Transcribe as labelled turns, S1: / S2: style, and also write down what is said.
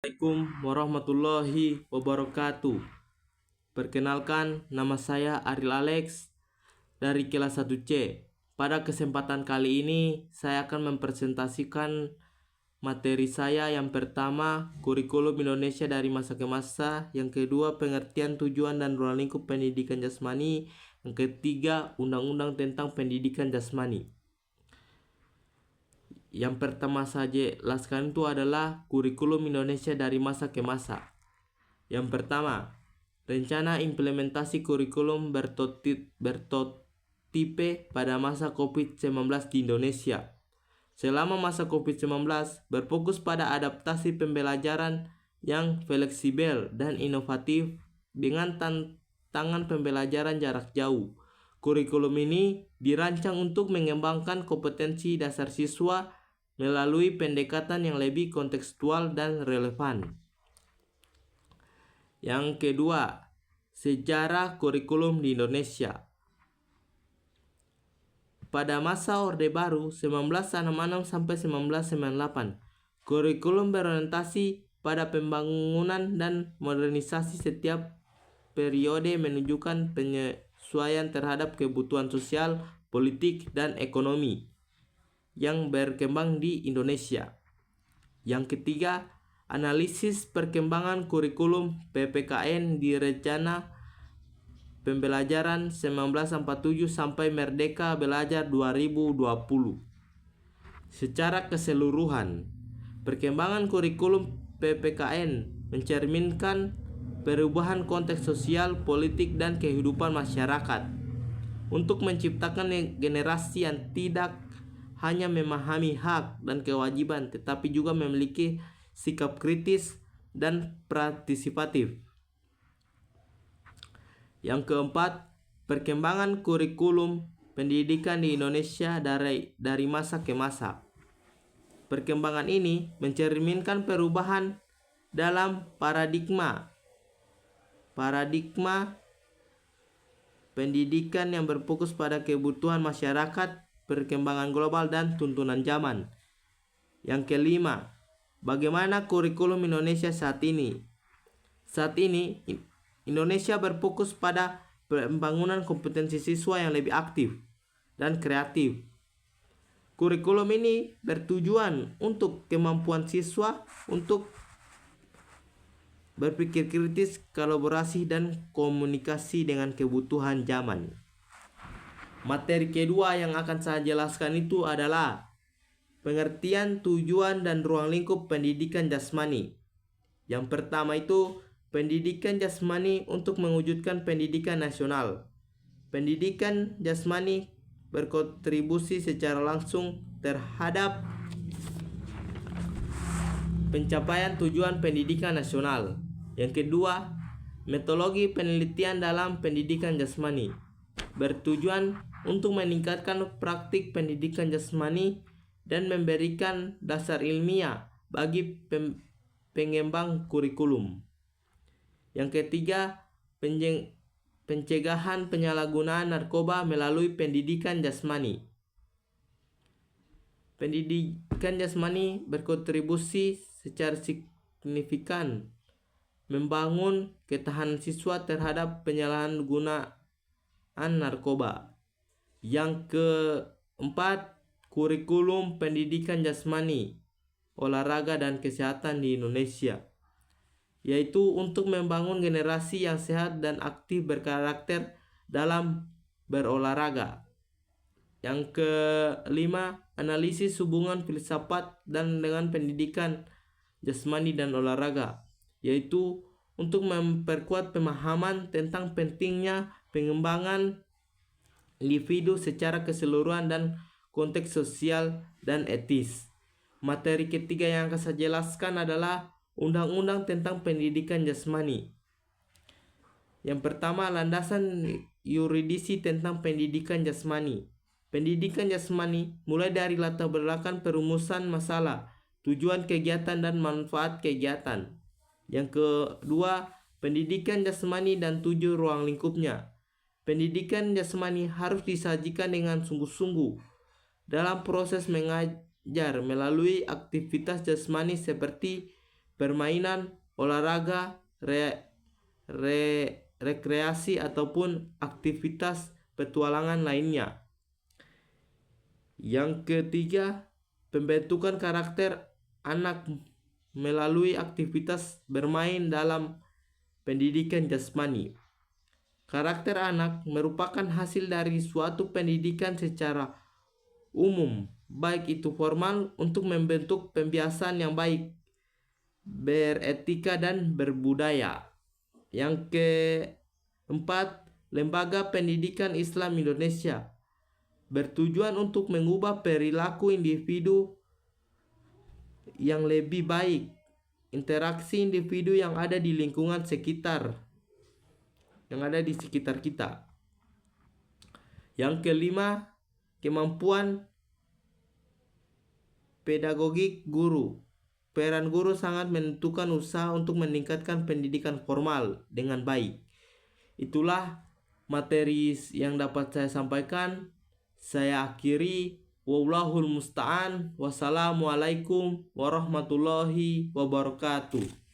S1: Assalamualaikum warahmatullahi wabarakatuh. Perkenalkan, nama saya Ariel Alex dari kelas 1C. Pada kesempatan kali ini, saya akan mempresentasikan materi saya. Yang pertama, kurikulum Indonesia dari masa ke masa. Yang kedua, pengertian tujuan dan ruang lingkup pendidikan jasmani. Yang ketiga, undang-undang tentang pendidikan jasmani. Yang pertama saja jelaskan itu adalah kurikulum Indonesia dari masa ke masa. Yang pertama, rencana implementasi kurikulum bertotipe pada masa COVID-19 di Indonesia. Selama masa COVID-19 berfokus pada adaptasi pembelajaran yang fleksibel dan inovatif dengan tantangan pembelajaran jarak jauh. Kurikulum ini dirancang untuk mengembangkan kompetensi dasar siswa melalui pendekatan yang lebih kontekstual dan relevan. Yang kedua, sejarah kurikulum di Indonesia. Pada masa Orde Baru 1966 sampai 1998, kurikulum berorientasi pada pembangunan dan modernisasi setiap periode menunjukkan penyesuaian terhadap kebutuhan sosial, politik, dan ekonomi yang berkembang di Indonesia. Yang ketiga, analisis perkembangan kurikulum PPKN di rencana pembelajaran 1947 sampai Merdeka Belajar 2020. Secara keseluruhan, perkembangan kurikulum PPKN mencerminkan perubahan konteks sosial, politik, dan kehidupan masyarakat untuk menciptakan generasi yang tidak hanya memahami hak dan kewajiban, tetapi juga memiliki sikap kritis dan partisipatif. Yang keempat, perkembangan kurikulum pendidikan di Indonesia dari masa ke masa. Perkembangan ini mencerminkan perubahan dalam paradigma pendidikan yang berfokus pada kebutuhan masyarakat, perkembangan global, dan tuntunan zaman. Yang kelima, bagaimana kurikulum Indonesia saat ini? Saat ini, Indonesia berfokus pada pembangunan kompetensi siswa yang lebih aktif dan kreatif. Kurikulum ini bertujuan untuk kemampuan siswa untuk berpikir kritis, kolaborasi, dan komunikasi dengan kebutuhan zaman. Materi kedua yang akan saya jelaskan itu adalah pengertian tujuan dan ruang lingkup pendidikan jasmani. Yang pertama itu pendidikan jasmani untuk mewujudkan pendidikan nasional. Pendidikan jasmani berkontribusi secara langsung terhadap pencapaian tujuan pendidikan nasional. Yang kedua, metodologi penelitian dalam pendidikan jasmani bertujuan untuk meningkatkan praktik pendidikan jasmani dan memberikan dasar ilmiah bagi pengembang kurikulum. Yang ketiga, pencegahan penyalahgunaan narkoba melalui pendidikan jasmani. Pendidikan jasmani berkontribusi secara signifikan membangun ketahanan siswa terhadap penyalahgunaan narkoba. Yang keempat, kurikulum pendidikan jasmani, olahraga, dan kesehatan di Indonesia, yaitu untuk membangun generasi yang sehat dan aktif berkarakter dalam berolahraga. Yang kelima, analisis hubungan filsafat dan dengan pendidikan jasmani dan olahraga, yaitu untuk memperkuat pemahaman tentang pentingnya pengembangan individu secara keseluruhan dan konteks sosial dan etis. Materi ketiga yang akan saya jelaskan adalah undang-undang tentang pendidikan jasmani. Yang pertama, landasan yuridisi tentang pendidikan jasmani. Pendidikan jasmani mulai dari latar belakang perumusan masalah, tujuan kegiatan, dan manfaat kegiatan. Yang kedua, pendidikan jasmani dan tujuan ruang lingkupnya. Pendidikan jasmani harus disajikan dengan sungguh-sungguh dalam proses mengajar melalui aktivitas jasmani seperti permainan, olahraga, rekreasi ataupun aktivitas petualangan lainnya. Yang ketiga, pembentukan karakter anak melalui aktivitas bermain dalam pendidikan jasmani. Karakter anak merupakan hasil dari suatu pendidikan secara umum, baik itu formal untuk membentuk pembiasaan yang baik, beretika dan berbudaya. Yang keempat, Lembaga Pendidikan Islam Indonesia bertujuan untuk mengubah perilaku individu yang lebih baik, interaksi individu yang ada di lingkungan sekitar, yang ada di sekitar kita. Yang kelima, kemampuan pedagogik guru. Peran guru sangat menentukan usaha untuk meningkatkan pendidikan formal dengan baik. Itulah materi yang dapat saya sampaikan. Saya akhiri. Wallahul musta'an. Wassalamualaikum warahmatullahi wabarakatuh.